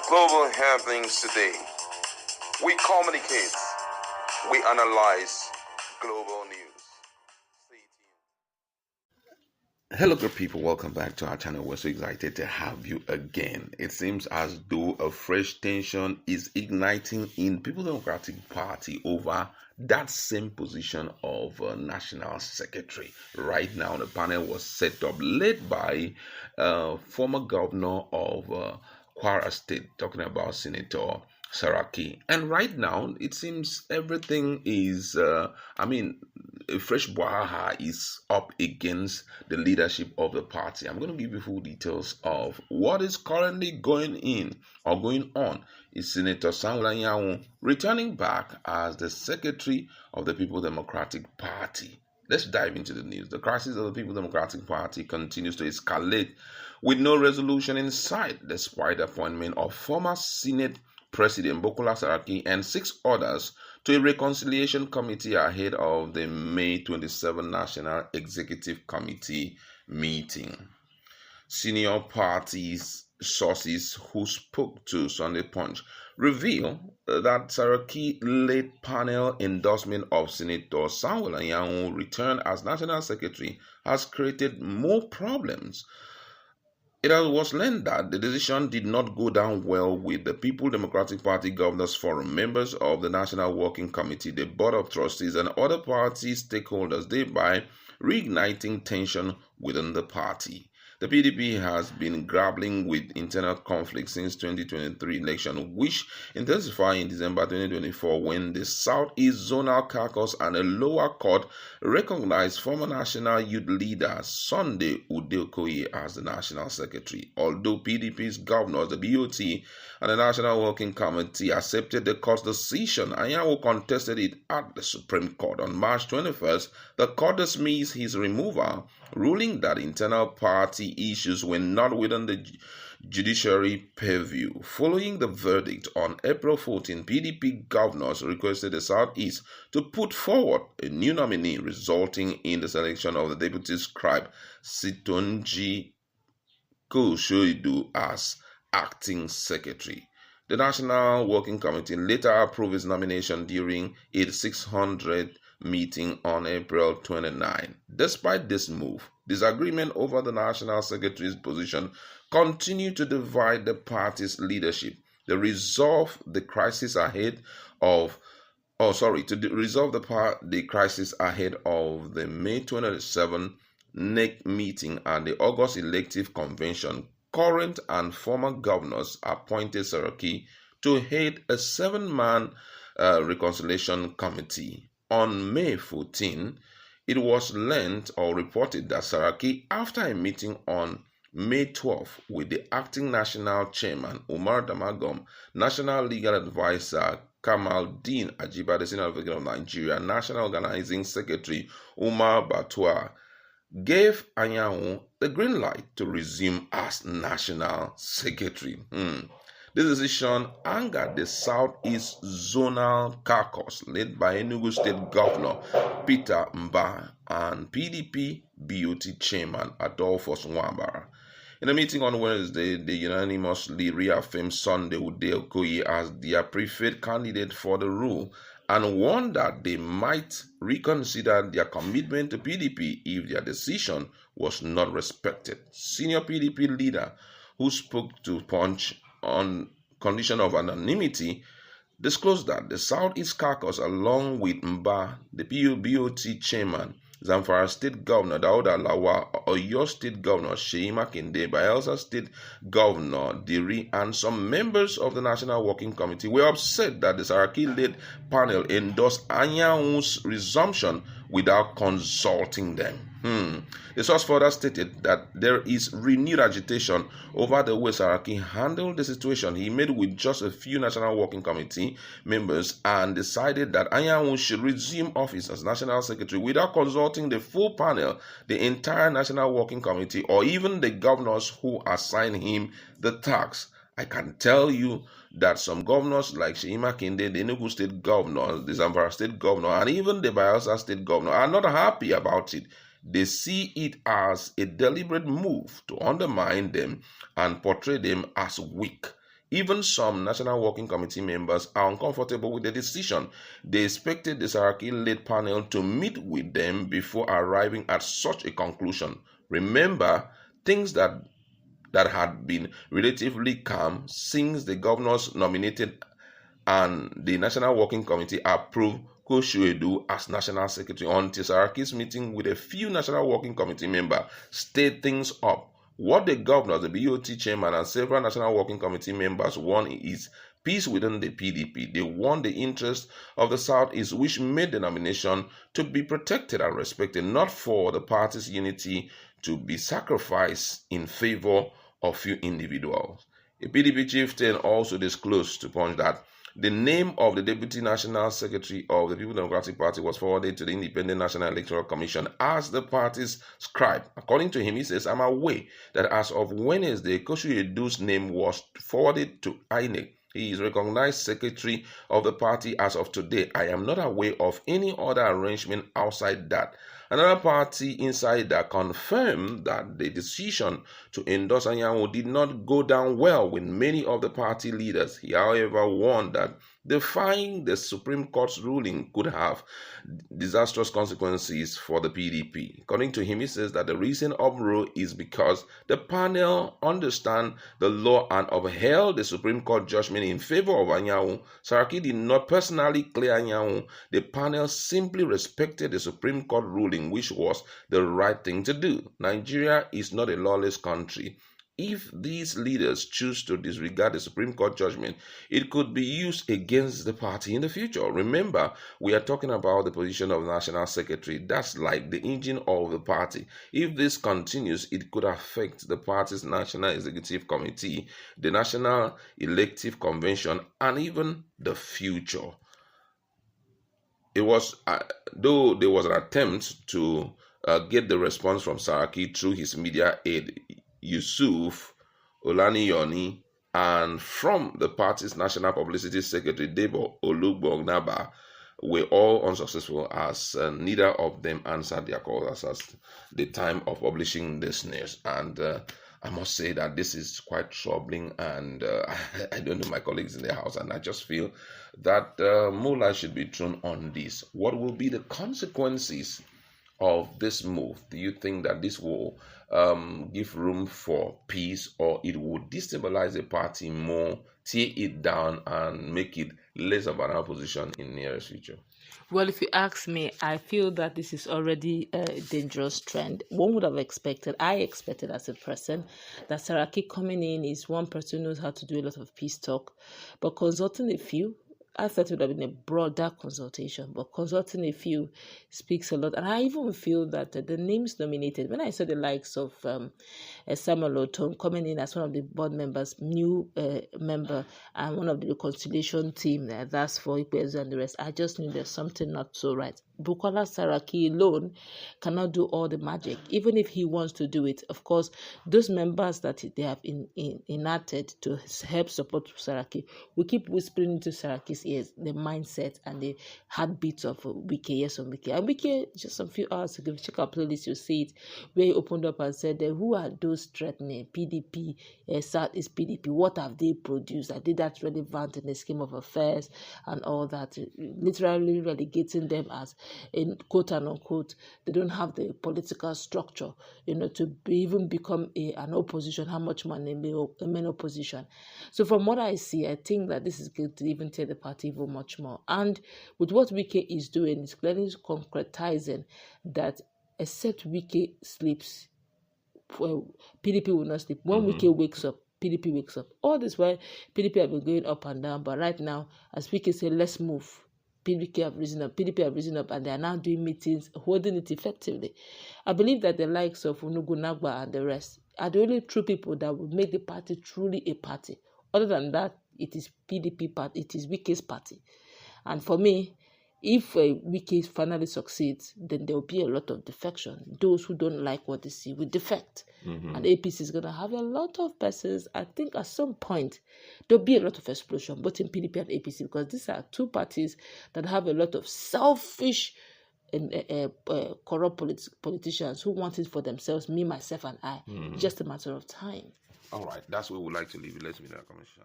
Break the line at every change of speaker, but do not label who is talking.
Global happenings today. We communicate. We analyze global news. Stay tuned. Hello, good people. Welcome back to our channel. We're so excited to have you again. It seems as though a fresh tension is igniting in People's Democratic Party over that same position of National Secretary. Right now, the panel was set up, led by former governor of Kwara State, talking about Senator Saraki. And right now, it seems everything is, a fresh Bwahaha is up against the leadership of the party. I'm going to give you full details of what is currently going on. Is Senator Sanwo-Olu returning back as the Secretary of the People's Democratic Party? Let's dive into the news. The crisis of the People's Democratic Party continues to escalate with no resolution in sight, despite the appointment of former Senate President Bukola Saraki and 6 others to a reconciliation committee ahead of the May 27 National Executive Committee meeting. Senior parties sources who spoke to Sunday Punch reveal that Saraki-led panel endorsement of Senator Sanwo-Olu return as National Secretary has created more problems. It was learned that the decision did not go down well with the People's Democratic Party Governors Forum, members of the National Working Committee, the Board of Trustees, and other party stakeholders, thereby reigniting tension within the party. The PDP has been grappling with internal conflict since 2023 election, which intensified in December 2024 when the Southeast Zonal Caucus and a lower court recognized former National Youth Leader Sunday Udeokoye as the National Secretary. Although PDP's governors, the BOT, and the National Working Committee accepted the court's decision, Anyanwu contested it at the Supreme Court. On March 21st, the court dismissed his removal, ruling that internal party issues were not within the judiciary purview. Following the verdict on April 14, PDP governors requested the Southeast to put forward a new nominee, resulting in the selection of the deputy scribe Sitonji Koshoidu as acting secretary. The National Working Committee later approved his nomination during its 600th meeting on April 29. Despite this move, disagreement over the National Secretary's position continued to divide the party's leadership. To resolve the crisis ahead of the crisis ahead of the May 27 NEC meeting and the August elective convention, current and former governors appointed Saraki to head a 7-man reconciliation committee. On May 14, it was learned or reported that Saraki, after a meeting on May 12 with the acting national chairman Umar Damagum, national legal advisor Kamaldeen Ajibade, Senior Advocate of Nigeria, national organizing secretary Umar Batua, gave Anyanwu the green light to resume as national secretary. This decision angered the Southeast Zonal Caucus, led by Enugu State Governor Peter Mbah and PDP BOT Chairman Adolphus Nwabara. In a meeting on Wednesday, they unanimously reaffirmed Sunday Udeokoye as their preferred candidate for the role and warned that they might reconsider their commitment to PDP if their decision was not respected. Senior PDP leader who spoke to Punch on condition of anonymity disclosed that the Southeast Caucus, along with Mbah, the BOT chairman, Zamfara State Governor Dauda Lawal, Oyo State Governor Seyi Makinde, Bayelsa State Governor Diri, and some members of the National Working Committee were upset that the Saraki-led panel endorsed Anyanwu's resumption without consulting them. The source further stated that there is renewed agitation over the way Saraki handled the situation. He met with just a few National Working Committee members and decided that Anyanwu should resume office as National Secretary without consulting the full panel, the entire National Working Committee, or even the governors who assigned him the task. I can tell you that some governors like Seyi Makinde, the Enugu State Governor, the Zamfara State Governor, and even the Bayelsa State Governor are not happy about it. They see it as a deliberate move to undermine them and portray them as weak. Even some National Working Committee members are uncomfortable with the decision. They expected the Saraki-led panel to meet with them before arriving at such a conclusion. Remember, things that had been relatively calm since the governors nominated and the National Working Committee approved Koshuedu as National Secretary until Saraki's meeting with a few National Working Committee members stirred things up. What the governor, the BOT chairman, and several National Working Committee members want is peace within the PDP. They want the interest of the Southeast, which made the nomination to be protected and respected, not for the party's unity to be sacrificed in favor of few individuals. A PDP chieftain also disclosed to Punch that the name of the Deputy National Secretary of the People's Democratic Party was forwarded to the Independent National Electoral Commission as the party's scribe. According to him, he says, I'm aware that as of Wednesday, Koshuedu's name was forwarded to INEC. He is recognized secretary of the party as of today. I am not aware of any other arrangement outside that. Another party insider confirmed that the decision to endorse Anyanwu did not go down well with many of the party leaders. He, however, warned that defying the Supreme Court's ruling could have disastrous consequences for the PDP. According to him, he says that the recent uproar is because the panel understand the law and upheld the Supreme Court judgment in favor of Anyanwu. Saraki did not personally clear Anyanwu. The panel simply respected the Supreme Court ruling, which was the right thing to do. Nigeria is not a lawless country. If these leaders choose to disregard the Supreme Court judgment, it could be used against the party in the future. Remember, we are talking about the position of National Secretary. That's like the engine of the party. If this continues, it could affect the party's National Executive Committee, the National Elective Convention, and even the future. It was, though there was an attempt to get the response from Saraki through his media aide, Yusuf Olaniyoni, and from the party's National Publicity Secretary, Debo Olugbognaba, were all unsuccessful as neither of them answered their calls at the time of publishing this news. And I must say that this is quite troubling, and I don't know my colleagues in the house, and I just feel that more light should be thrown on this. What will be the consequences of this move? Do you think that this will give room for peace, or it will destabilize the party more, tear it down, and make it less of an opposition in the nearest future?
Well, if you ask me, I feel that this is already a dangerous trend. One would have expected, I expected as a person, that Saraki coming in is one person who knows how to do a lot of peace talk, but consulting a few, I thought it would have been a broader consultation, but consulting a few speaks a lot. And I even feel that the names nominated, when I saw the likes of Samuel Otom coming in as one of the board members, new member, and one of the reconciliation team, that's for Ikwezu and the rest, I just knew there's something not so right. Bukola Saraki alone cannot do all the magic, even if he wants to do it. Of course, those members that they have enacted to help support Saraki will keep whispering into Saraki's ears the mindset and the heartbeats of Wike, yes, on Wike. And Wike, just a few hours ago, check our playlist, you'll see it, where he opened up and said, who are those threatening PDP, Southeast PDP? What have they produced? Are they that relevant in the scheme of affairs and all that? Literally relegating them as, in quote and unquote, they don't have the political structure, to even become an opposition. How much money a main opposition? So from what I see, I think that this is going to even tear the party even much more. And with what Wike is doing, it's clearly concretizing that except Wike sleeps, PDP will not sleep. When Wike wakes up, PDP wakes up. All this while, PDP have been going up and down, but right now, as Wike said, let's move. PDP have risen up, and they are now doing meetings, holding it effectively. I believe that the likes of Unugu Nagba and the rest are the only true people that will make the party truly a party. Other than that, it is PDP party, it is Wike's party. And for me, if Wike finally succeeds, then there will be a lot of defection. Those who don't like what they see will defect. And APC is going to have a lot of persons. I think at some point, there'll be a lot of explosion, both in PDP and APC, because these are two parties that have a lot of selfish and corrupt politicians who want it for themselves, me, myself, and I. Just a matter of time.
All right, that's where we'd like to leave it. Let's meet in our commission.